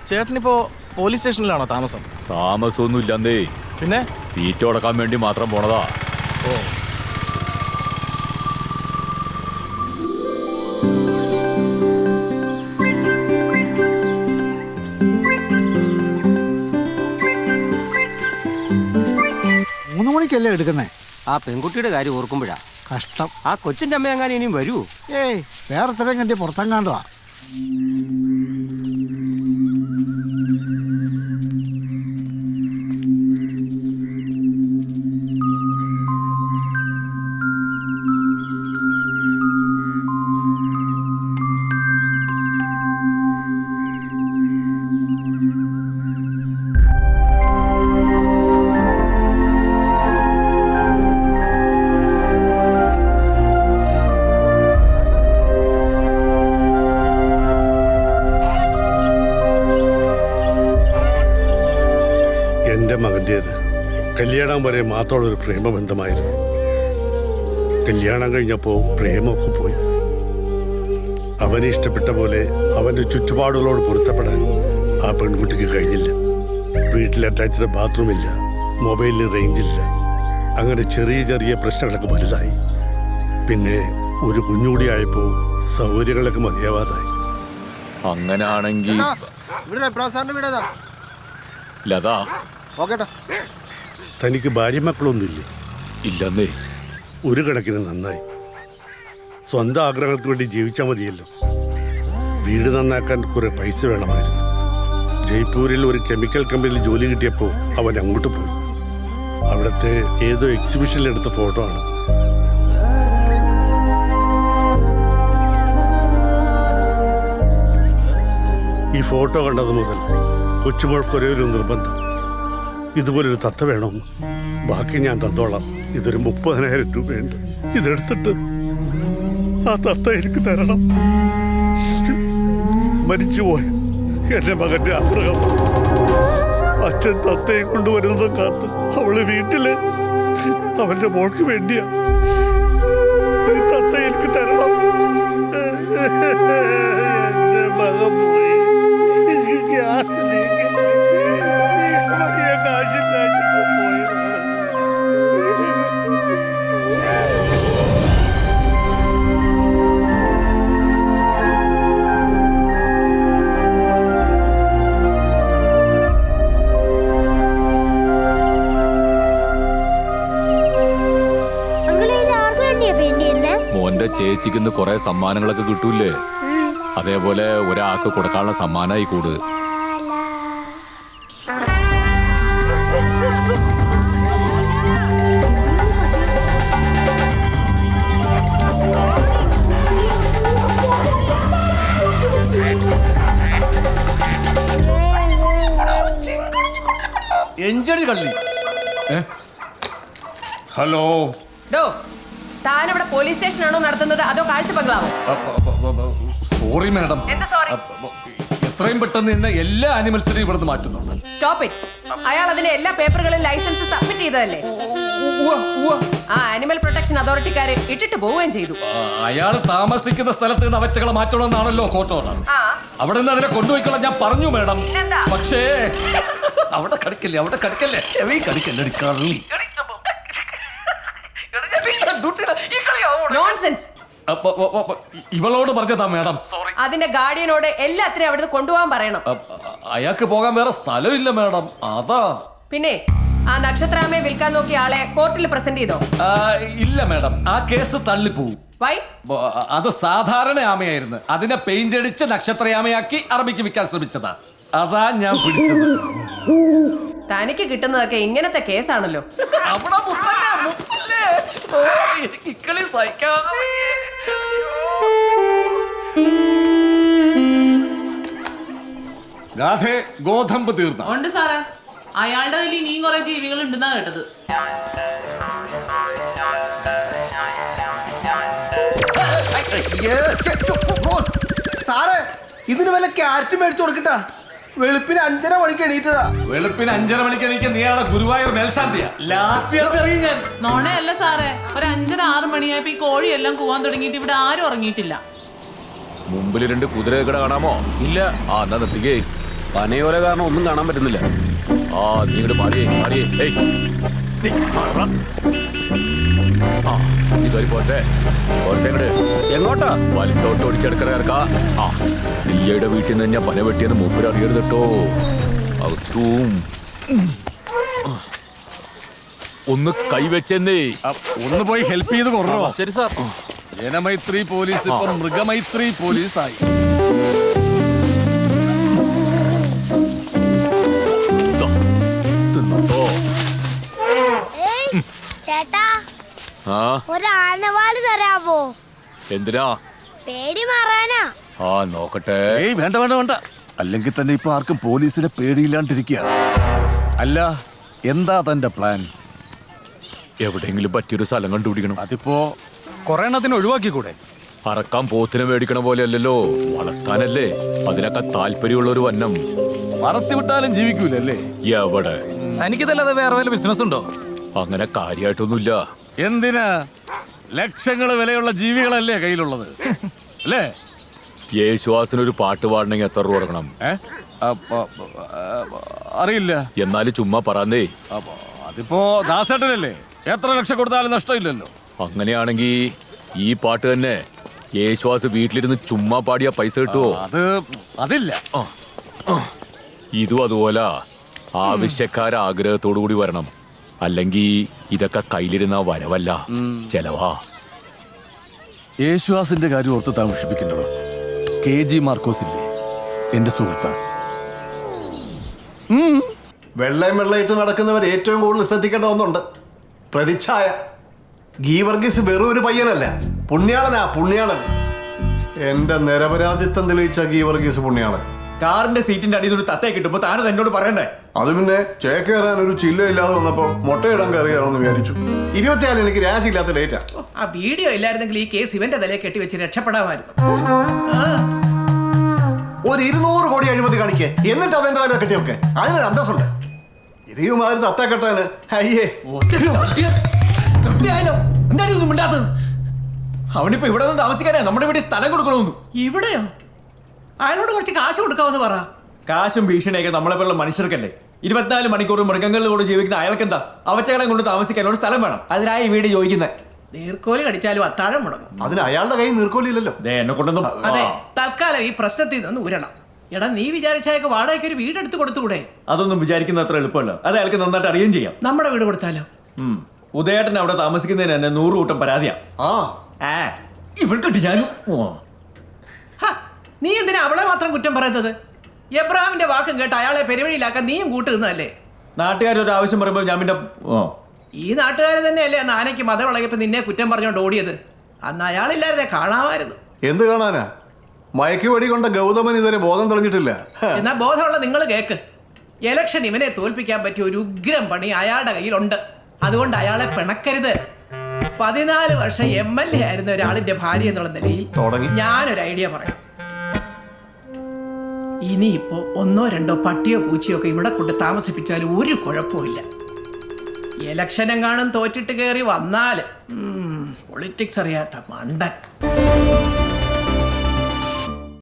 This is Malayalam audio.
ചേട്ടനിപ്പോ പോലീസ് സ്റ്റേഷനിലാണോ താമസം? താമസമൊന്നും ഇല്ലെന്നേ, പിന്നെ തീറ്റ കൊടുക്കാൻ വേണ്ടി മാത്രം പോണതാ. ഓ, മൂന്ന് മണിക്കല്ലേ എടുക്കുന്നേ? ആ പെൺകുട്ടിയുടെ കാര്യം ഓർക്കുമ്പോഴാ കഷ്ടം. ആ കൊച്ചിന്റെ അമ്മ എങ്ങാനും ഇനിയും വരൂ? ഏയ്, വേറെ സ്ഥലം കണ്ടി പുറത്തെങ്ങാണ്ടുവാ. മകൻ്റേത് കല്യാണം വരെ മാത്രമുള്ളൊരു പ്രേമബന്ധമായിരുന്നു. കല്യാണം കഴിഞ്ഞപ്പോൾ പ്രേമമൊക്കെ പോയി. അവനെ ഇഷ്ടപ്പെട്ട പോലെ അവൻ്റെ ചുറ്റുപാടുകളോട് പൊരുത്തപ്പെടാൻ ആ പെൺകുട്ടിക്ക് കഴിഞ്ഞില്ല. വീട്ടിൽ അറ്റാച്ച്ഡ് ബാത്റൂമില്ല, മൊബൈലിന് റേഞ്ചില്ല. അങ്ങനെ ചെറിയ ചെറിയ പ്രശ്നങ്ങളൊക്കെ വലുതായി. പിന്നെ ഒരു കുഞ്ഞുകൂടി ആയപ്പോൾ സൗകര്യങ്ങളൊക്കെ മതിയാവാതായി. അങ്ങനാണെങ്കിൽ ലതാ, തനിക്ക് ഭാര്യ മക്കളൊന്നുമില്ലേ? ഇല്ലെന്നേ. ഒരു കണക്കിന് നന്നായി. സ്വന്തം ആഗ്രഹങ്ങൾക്ക് വേണ്ടി ജീവിച്ചാൽ മതിയല്ലോ. വീട് നന്നാക്കാൻ കുറെ പൈസ വേണമായിരുന്നു. ജയ്പൂരിൽ ഒരു കെമിക്കൽ കമ്പനിയിൽ ജോലി കിട്ടിയപ്പോൾ അവൻ അങ്ങോട്ട് പോയി. അവിടുത്തെ ഏതോ എക്സിബിഷനിൽ എടുത്ത ഫോട്ടോ ആണ്. ഈ ഫോട്ടോ കണ്ടത് മുതൽ കൊച്ചുമോൾക്ക് ഒരേ ഒരു നിർബന്ധം, ഇതുപോലൊരു തത്ത വേണമെന്ന്. ബാക്കി ഞാൻ തന്നോളാം. ഇതൊരു 30,000 രൂപയുണ്ട്. ഇതെടുത്തിട്ട് ആ തത്ത എനിക്ക് തരണം. മരിച്ചുപോയ എന്റെ മകന്റെ ആഗ്രഹം. അച്ഛൻ തത്തയെ കൊണ്ടുവരുന്നതും കാത്ത് അവള് വീട്ടില് അവന്റെ മോൾക്ക് വേണ്ടിയാ. ഈ തത്ത എനിക്ക് തരണം. എന്റെ മകൻ പോയി. മോന്റെ ചേച്ചിക്ക് കുറെ സമ്മാനങ്ങളൊക്കെ കിട്ടൂലേ, അതേപോലെ ഒരാൾക്ക് കൊടുക്കാനുള്ള സമ്മാനമായി കൂട്. എഞ്ചടി കള്ളി. ഹലോ, താനിവിടെ പോലീസ് സ്റ്റേഷനാണോ നടത്തുന്നത് അതോ കാഴ്ച ബംഗ്ലാവോ? സോറി മാഡം, എത്രയും പെട്ടെന്ന് തന്നെ എല്ലാ ആനിമൽസിനെയും ഇവിടുന്ന് മാറ്റുന്നുണ്ട്. Stop it. അയാൾ അതിന്റെ എല്ലാ പേപ്പറുകളും ലൈസൻസ് സബ്മിറ്റ് ചെയ്തതല്ലേ? ആ ആനിമൽ പ്രൊട്ടക്ഷൻ അതോറിറ്റിക്കാരെ ഇട്ടിട്ട് പോവുകയും ചെയ്തു. അയാൾ താമസിക്കുന്ന സ്ഥലത്ത് നിന്ന് അവറ്റകളെ മാറ്റണമെന്നാണല്ലോ കോർട്ട് ഓർഡർ. അവിടെ നിന്ന് അതിനെ കൊണ്ടുപോയിക്കളാം ഞാൻ പറഞ്ഞു മാഡം. പക്ഷേ അവിടെ കടിക്കല്ലേ, അവിടെ കടിക്കല്ലേ, ചെവി കടിക്കല്ലേ കള്ളി. നോൺസെൻസ്. ഇവളോട് പറഞ്ഞതാ മാഡം. അതിന്റെ ഗാർഡിയനോട് എല്ലാത്തിനെയും അവിടുന്ന് കൊണ്ടുപോകാൻ പറയണം. അയാൾക്ക് പോകാൻ വേറെ സ്ഥലമില്ല മാഡം, അതാ. പിന്നെ ആ നക്ഷത്രാമയെ വിൽക്കാൻ നോക്കിയ ആളെ കോർട്ടിൽ പ്രസന്റ് ചെയ്തോ? ഇല്ല മാഡം, ആ കേസ് തള്ളിപ്പോവും. വൈ? അത് സാധാരണ ആമയായിരുന്നു. അതിനെ പെയിന്റ് അടിച്ച് നക്ഷത്രയാമയാക്കി അറബിക്ക് വിൽക്കാൻ ശ്രമിച്ചതാ. അതാ ഞാൻ പിടിച്ചത്. തനിക്ക് കിട്ടുന്നതൊക്കെ ഇങ്ങനത്തെ കേസാണല്ലോ. അവിടെ മുത്തല്ലേ, മുത്തല്ലേ. എനിക്ക് ഇക്കളി സഹിക്കാം. ഗാഥേ ഗോതമ്പ് തീർന്ന ഉണ്ട് സാറേ. അയാളുടെ കയ്യിൽ ഇനിയും കുറെ ജീവികൾ ഉണ്ടെന്നാ കേട്ടത്. സാറേ, ഇതിന് വല്ല ക്യാരറ്റ് മേടിച്ചു കൊടുക്കട്ടാ. വെളുപ്പിന് 5:30 മണിക്ക് എണീറ്റതാ. വെളുപ്പിന് 5:30 മണിക്ക് എണീക്കാൻ നീയാളെ ഗുരുവായൂർ മേൽശാന്തിയാ. ഞാൻ നോണയല്ല സാറേ, ഒരു 5:30-6 മണിയായപ്പോ ഈ കോഴിയെല്ലാം കൂവാൻ തുടങ്ങിയിട്ട് ഇവിടെ ആരും ഉറങ്ങിയിട്ടില്ല. മുമ്പിൽ 2 കുതിരകട കാണാമോ? ഇല്ല. ആ എന്നാ നിർത്തിക്കേ. പനയോല കാരണം ഒന്നും കാണാൻ പറ്റുന്നില്ല. ആ നീ ഇങ്ങോട്ട് മാറിയേ മാറിയേ. ഏയ് നീ മാറ. ആ നീ കയറി പോട്ടെ പോട്ടെ ഇങ്ങോട്ട്. എങ്ങോട്ടാ? വലത്തോട്ട് ഓടിച്ചെടുക്കണ ഇറക്കാ. ആ സിയുടെ വീട്ടിൽ നിന്ന് ഞാൻ പന വെട്ടിയെന്ന് മൂപ്പര് അറിയരുത് കേട്ടോ. അകത്തും ഒന്ന് കൈവച്ചെന്നേ. ഒന്ന് പോയി ഹെൽപ്പ് ചെയ്ത് കുറവോ? ശരി സാർ. ജനമൈത്രി പോലീസ് ഇപ്പൊ മൃഗമൈത്രി പോലീസായി. ചേട്ടാ ആ ഒരാനവാള് തരാവോ? എന്തിനാ? പേടി മാറാനാ. ആ നോക്കട്ടെ. ഏയ് വേണ്ട വേണ്ട വേണ്ട. അല്ലെങ്കിൽ തന്നെ ഇപ്പൊ ആർക്കും പോലീസിനെ പേടിയില്ലാണ്ടിരിക്കുക. അല്ല എന്താ തന്റെ പ്ലാൻ? എവിടെയെങ്കിലും പറ്റിയൊരു സ്ഥലം കണ്ടുപിടിക്കണം. അതിപ്പോ കുറെ എണ്ണത്തിന് ഒഴിവാക്കിക്കൂടെ? അറക്കാൻ പോത്തിനെ മേടിക്കണ പോലെ അല്ലല്ലോ, വളർത്താനല്ലേ. അതിനൊക്കെ താല്പര്യമുള്ള ഒരു വന്നം. പറത്തി വിട്ടാലും ജീവിക്കൂലല്ലേ? എവിടെ? എനിക്കിതല്ലാതെ വേറെ വല്ല ബിസിനസ് ഉണ്ടോ? അങ്ങനെ കാര്യമായിട്ടൊന്നുമില്ല. എന്തിനാ? ലക്ഷങ്ങൾ വിലയുള്ള ജീവികളല്ലേ കയ്യിലുള്ളത് അല്ലേ? യേശുവാസിനൊരു പാട്ട് പാടണമെങ്കിൽ എത്ര രൂപ കൊടുക്കണം? അറിയില്ല. എന്നാലും ചുമ്മാ പറയാന്നേ. അതിപ്പോ ദാസേട്ടനല്ലേ, എത്ര ലക്ഷം കൊടുത്താലും നഷ്ടമില്ലല്ലോ. അങ്ങനെയാണെങ്കിൽ ഈ പാട്ട് തന്നെ യേശുവാസ് വീട്ടിലിരുന്ന് ചുമ്മാ പാടിയ പൈസ കിട്ടുവോ? അതില്ല. ഇതും അതുപോലെ ആവശ്യക്കാര ആഗ്രഹത്തോടു കൂടി വരണം. അല്ലെങ്കിൽ ഇതൊക്കെ കയ്യിലിരുന്ന വരവല്ല, ചെലവാ. യേശുവാസിന്റെ കാര്യം ഓർത്ത് താമസിപ്പിക്കണ്ടോ? KG മാർക്കോസ് ഇല്ലേ, എന്റെ സുഹൃത്ത്. വെള്ളയിട്ട് നടക്കുന്നവർ ഏറ്റവും കൂടുതൽ ശ്രദ്ധിക്കേണ്ട ഒന്നുണ്ട്: പ്രതിച്ഛായ. ഗീവർഗീസ് വെറും ഒരു പയ്യനല്ല, പുണ്യാളനാ, പുണ്യാളൻ. എന്റെ നിരപരാധിത്വം തെളിയിച്ച ഗീവർഗീസ് പുണ്യാളൻ. കാറിന്റെ സീറ്റിന്റെ അടിയിൽ ഒരു തത്തയെ കിട്ടുമ്പോ താനും എന്നോട് പറയണ്ടേ? അത് പിന്നെ ചേക്കേറാൻ ഒരു ചില്ല ഇല്ലാതെ വന്നപ്പോ മുട്ടയിടാൻ കയറിയാണെന്ന് വിചാരിച്ചു. 24 എനിക്ക് രാശിയില്ലാത്ത ഡേറ്റാ. ആ വീഡിയോ ഇല്ലായിരുന്നെങ്കിൽ ഈ കേസ് ഇവന്റെ തലയെ കെട്ടിവെച്ച് രക്ഷപ്പെടാമായിരുന്നു. ഒരു 200 കോടി അഴിമതി കാണിക്കേ, എന്നിട്ട് അതെന്റെ തല കെട്ടിയൊക്കെ അതിനൊരു അന്തസ്സുണ്ട്. ഇതേമാതിരി തത്ത കെട്ടാന് അയ്യേ. എന്താണ് ഒന്നും മിണ്ടാത്തത്? അവനിപ്പോ ഇവിടെ നിന്ന് താമസിക്കാനാ നമ്മുടെ വീട്ടിൽ സ്ഥലം കൊടുക്കണമെന്നു. ഇവിടെയോ? അയാളോട് കുറച്ച് കാശ് കൊടുക്കാമെന്ന് പറ. കാശും ഭീഷണിയൊക്കെ നമ്മളെ പോലുള്ള മനുഷ്യർക്കല്ലേ? 24 മണിക്കൂർ മൃഗങ്ങളിലൂടെ ജീവിക്കുന്ന അയാൾക്കെന്താ അവറ്റകളെ കൊണ്ട് താമസിക്കാൻ ഒരു സ്ഥലം വേണം. അതിനായി വീട് ചോദിക്കുന്നത്. നീർക്കോലി കടിച്ചാലും അത്താഴം മുടങ്ങും. അതിന് അയാളുടെ കയ്യിൽ നീർക്കോലില്ലല്ലോ. എന്നെ കൊണ്ടൊന്നും. അതെ, തൽക്കാലം ഈ പ്രശ്നത്തിൽ നിന്ന് ഊരണം. എടാ, നീ വിചാരിച്ചയൊക്കെ വാടകയ്ക്ക് ഒരു വീടെടുത്ത് കൊടുത്തുകൂടെ? അതൊന്നും വിചാരിക്കുന്ന അത്ര എളുപ്പമല്ല. അത് അയാൾക്ക് നന്നായിട്ട് അറിയുകയും ചെയ്യാം. നമ്മുടെ വീട് കൊടുത്താലോ? ഉദയേട്ടൻ അവിടെ താമസിക്കുന്നതിന് തന്നെ 100 കൂട്ടം പരാതിയാ. ഇവൾക്കിട്ട് ഞാനും. നീ എന്തിനാ അവളെ മാത്രം കുറ്റം പറയുന്നത്? എബ്രഹാമിന്റെ വാക്കും കേട്ട് അയാളെ പെരുവഴിയിലാക്കാൻ നീയും കൂട്ടുന്നതല്ലേ? നാട്ടുകാരൊരു ആവശ്യം പറയുമ്പോൾ ഞാൻ പിന്നെ ഈ നാട്ടുകാരെ തന്നെയല്ലേ അന്ന് ആനയ്ക്ക് മതവിളകയപ്പോ നിന്നെ കുറ്റം പറഞ്ഞോണ്ട് ഓടിയത്? അന്ന് അയാളില്ലാതെ കാണാമായിരുന്നു. എന്ത് കാണാനാ? മയക്കുവെടി കൊണ്ട ഗൗതമൻ ഇതുവരെ ബോധം തെളിഞ്ഞിട്ടില്ല. എന്നാ ബോധമുള്ള നിങ്ങൾ കേക്ക്. ഇലക്ഷൻ ഇവനെ തോൽപ്പിക്കാൻ പറ്റിയ ഒരു ഉഗ്രം പണി അയാളുടെ കയ്യിലുണ്ട്. അതുകൊണ്ട് അയാളെ പിണക്കരുത്. 14 വർഷം MLA ആയിരുന്ന ഒരാളിന്റെ ഭാര്യ എന്നുള്ള നിലയിൽ ഞാനൊരു ഐഡിയ പറയാം. ഇനിയിപ്പോ 1 or 2 പട്ടിയോ പൂച്ചയോ ഒക്കെ ഇവിടെ കൊണ്ട് താമസിപ്പിച്ചാലും ഒരു കുഴപ്പമില്ല. ഇലക്ഷനും കാണും തോറ്റിട്ട് കയറി വന്നാൽ പൊളിറ്റിക്സ് അറിയാത്ത മണ്ടൻ.